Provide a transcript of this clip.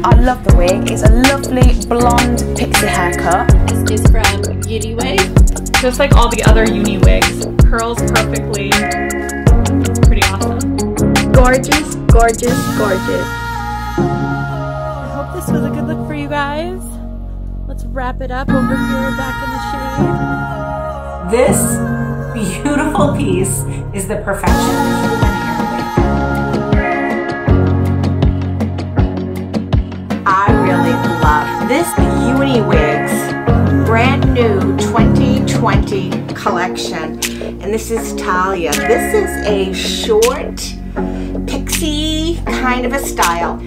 I love the wig. It's a lovely blonde pixie haircut. This is from UniWigs. Just like all the other UniWigs, curls perfectly. Pretty awesome. Gorgeous, gorgeous, gorgeous. I hope this was a good look for you guys. Let's wrap it up over here back in the shade. This beautiful piece is the perfection. I really love this UniWigs brand new 2020 collection, and this is Talia. This is a short pixie kind of a style.